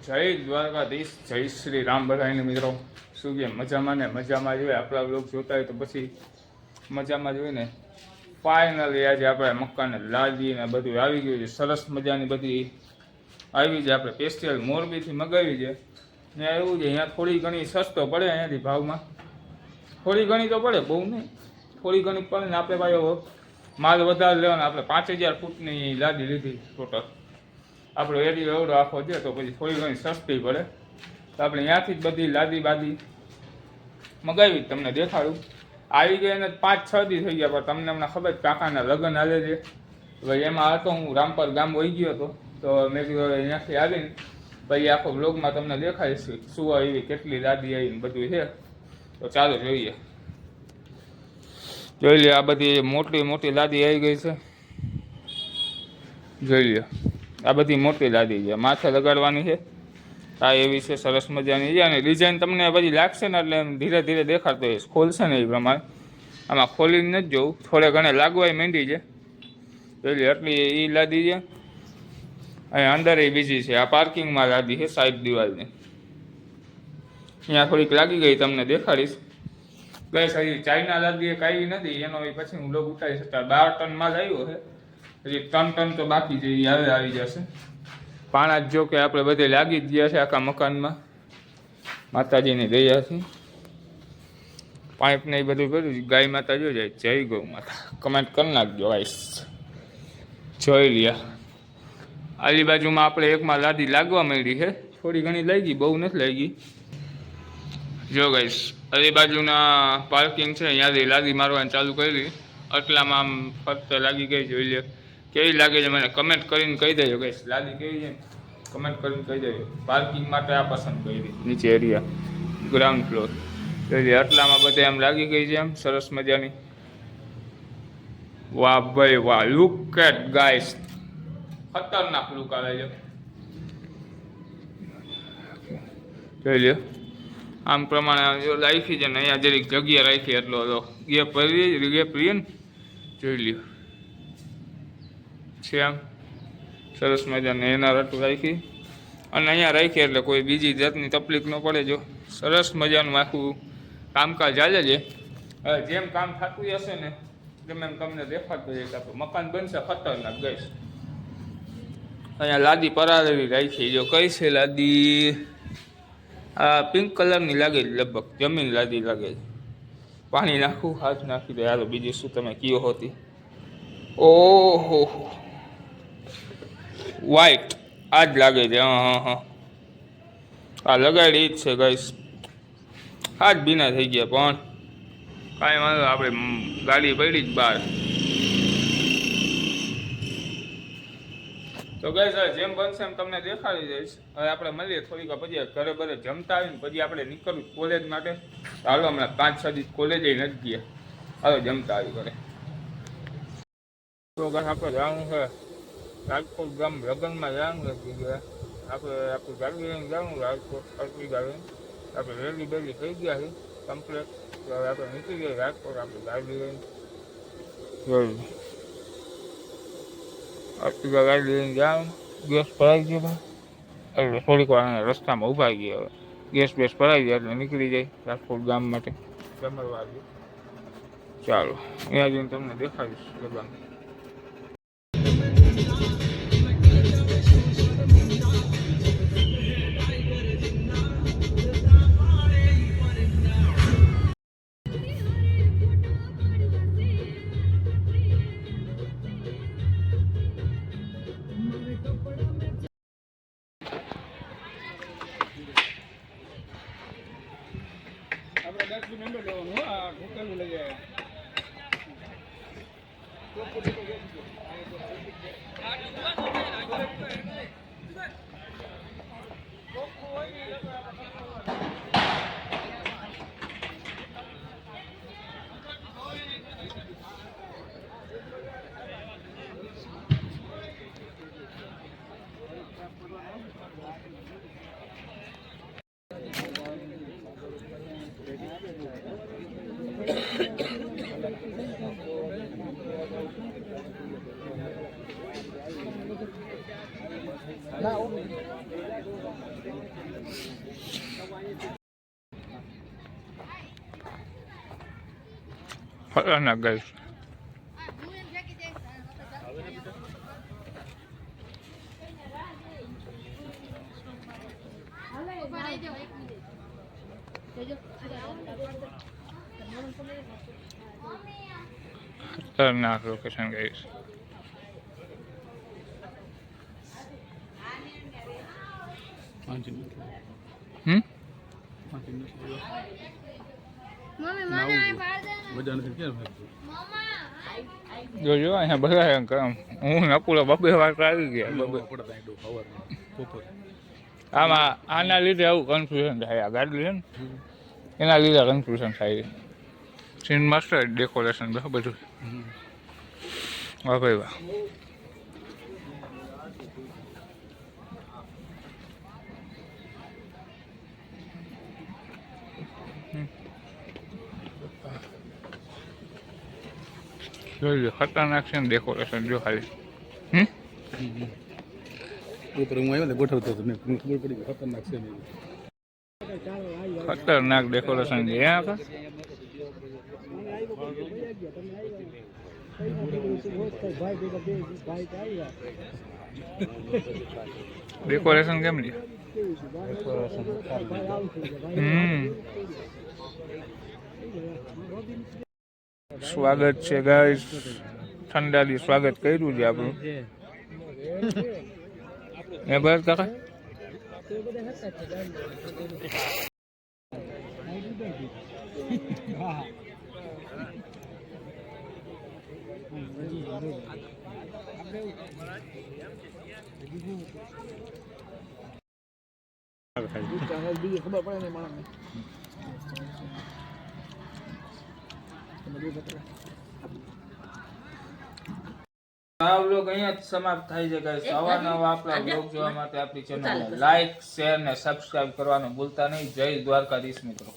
જય દ્વારકાધીશ, જય શ્રી રામ બધાને મિત્રો. શું કે મજામાં ને મજામાં જ હોય. આપણા લોક જોતા હોય તો પછી મજામાં જ હોય ને. ફાઇનલી આજે આપણે મકાને લાદી ને બધું આવી ગયું છે. સરસ મજાની બધી આવી છે. આપણે સ્પેશિયલ મોરબીથી મગાવી છે. ત્યાં એવું છે, અહીંયા થોડી ઘણી સસ્તો પડે અહીંયાથી ભાવમાં. થોડી ઘણી તો પડે, બહુ નહીં, થોડી ઘણી પડે ને. આપણે ભાઈ માલ વધારે લેવાનો. આપણે 5000 ફૂટની લાદી લીધી ટોટલ. આપણો એરિયો એવડો આખો છે તો પછી થોડી ઘણી સસ્તી પડે. તો આપણે ત્યાંથી જ બધી લાદી બાદી મગાવી. તમને દેખાડું. આવી ગઈ એને 5-6 દી થઈ ગયા, પણ તમને હમણાં ખબર કાકાના લગ્ન હાલે છે. ભાઈ એમાં હતો, હું રામપર ગામ વહી ગયો હતો. તો મેં કીધું અહીંયાથી આવીને પછી આખો બ્લોગમાં તમને દેખાડીશ શું આવી, કેટલી લાદી આવી ને બધું છે. તો ચાલો જોઈએ. જોઈ લે, આ બધી મોટી મોટી લાદી આવી ગઈ છે. જોઈ લે, આ બધી મોટી લાદી છે, માથે લગાડવાની છે. આ એવી છે, સરસ મજાની છે. અને ડિઝાઇન તમને બધી લાગશે ને એટલે એમ ધીરે ધીરે દેખાડતો હોય, ખોલશે ને એ પ્રમાણે. આમાં ખોલીને નથી જોવું, થોડે ઘણે લાગવાય માંડી છે. જોઈ લે, એટલી એ લાદી છે. અને અંદર એ બીજી છે, આ પાર્કિંગમાં લાદી છે સાઈડ દિવાલની. અહીંયા થોડીક લાગી ગઈ, તમને દેખાડીશ. ગઈ સારી ચાઇના લાદી એક આવી નથી, એનો પછી હું લોગ ઉતારીશ. 12 ટન માલ આવ્યો છે, હજી 3 ટન તો બાકી છે, એ હવે આવી જશે. પાણા જો કે આપણે બધે લાગી જ ગયા છે આખા મકાનમાં, માતાજીની દયાથી. પાઇપ ને એ બધું બધું. ગાય માતા જો જાય, જય ગૌ માતા. કમેન્ટ કરી નાખજો ગાઈસ. જોઈ લ્યા, આલી બાજુમાં આપણે એકમાં લાદી લાગવા માંડી છે. થોડી ઘણી લાગી, બહુ નથી લાગી. જો ગાઈસ, આલી બાજુના પાર્કિંગ છે, અહીંયાથી લાદી મારવાની ચાલુ કરી. એટલામાં આમ ફરતે લાગી ગઈ. જોઈ લે કેવી લાગે છે, મને કમેન્ટ કરીને કહી દેજો ગાઈસ. લાદી કેવી છે કમેન્ટ કરીને કહી દેજો. પાર્કિંગ માટે આ પસંદ કરી, નીચે એરિયા ગ્રાઉન્ડ ફ્લોર. એટલે આટલામાં બધે આમ લાગી ગઈ છે, એમ સરસ મજાની. વાહ ભાઈ વાહ, લુક એટ ગાઈસ, ખતરનાક લુક આવે છે. જોઈ લ્યો, આમ પ્રમાણે રાખી છે ને અહીંયા જરીક જગ્યા રાખી એટલો હતો ગેપ રહીએ ને. જોઈ લ્યો છે આમ સરસ મજાને એના રટું રાખી. અને અહીંયા રાખી એટલે કોઈ બીજી જાતની તકલીફ ન પડે. જો સરસ મજાનું આખું કામકાજ ચાલે છે. હવે જેમ કામ થતું હશે ને તેમ એમ તમને દેખાડતો જઈશ. આપણું મકાન બનશે ખતરનાક ગઈશ. અહીંયા લાદી પરાળેલી રાખી. જો કઈ છે લાદી? આ પિંક કલરની લાગે છે, લગભગ જમીન લાદી લાગે છે. પાણી નાખું, હાથ નાખી દે. હાલો બીજું શું તમે કયો હોતી. ઓહો, વ્હાઈટ આ જ લાગે છે. હા, આ લગાડી જ છે ગાઈસ. હાથ ભીના થઈ ગયા, પણ કાંઈ વાંધો. આપણે ગાડી પડી જ બહાર. તો ગાઈસ જેમ બનશે એમ તમને દેખાડી દઈશ. હવે આપણે મળીએ થોડીક પછી. ઘરે બધે જમતા આવીને પછી આપણે નીકળવું કોલેજ માટે. હાલો, હમણાં 5-6 દિવસ કોલેજ નથી ગયા. હાલો જમતા આવી ઘરે. તો ગાઈસ આપણે જવાનું છે રાજકોટ ગામ લગ્નમાં જવાનું છે. આપણે આપણું ગાડી લઈને જવાનું રાજકોટ. અડધી ગાડી આપણે રેલી બેલી થઈ ગયા છે કમ્પ્લેટ. તો હવે આપણે નીકળી ગયા રાજકોટ આપણી ગાડી લઈને. આટલી ગાડી લઈને જવાનું. ગેસ ભરાઈ ગયો એટલે થોડીક વાર રસ્તામાં ઊભા ગયા. હવે ગેસ બેસ ભરાઈ જાય એટલે નીકળી જાય રાજકોટ ગામ માટે જમવા. ચાલો અહીંયા જઈને તમને દેખાડીશ લગન. નંબર લેવાનું આ ઢોકેલું લઈ જાય. ખતરનાક ગાઈસ. ખતરનાક લોકેશન ગાઈસ. હમ જોજો અહીંયા બધા કામ હું નકુલો બબે વાર આવી ગયા. આમાં આના લીધે આવું કન્ફ્યુઝન થાય. આ ગાડી છે ને એના લીધે કન્ફ્યુઝન થાય. સીન મસ્ત ડેકોરેશન બધું. વાહ ભાઈ વાહ. જોઈ ખતરનાક છે ને ડેકોરેશન જો ખાલી. ખતરનાક ડેકોરેશન છે. ડેકોરેશન કેમ છે? સ્વાગત છે ગાઈસ. ઠંડાથી સ્વાગત કર્યું છે આપણું. એ બસ કાકા આ વ્લોગ અહીંયા સમાપ્ત થાય છે ગાઈસ. આવા નવા આપણા વ્લોગ જોવા માટે આપણી ચેનલને લાઈક, શેર ને સબસ્ક્રાઇબ કરવાનું ભૂલતા નહીં. જય દ્વારકાધીશ મિત્રો.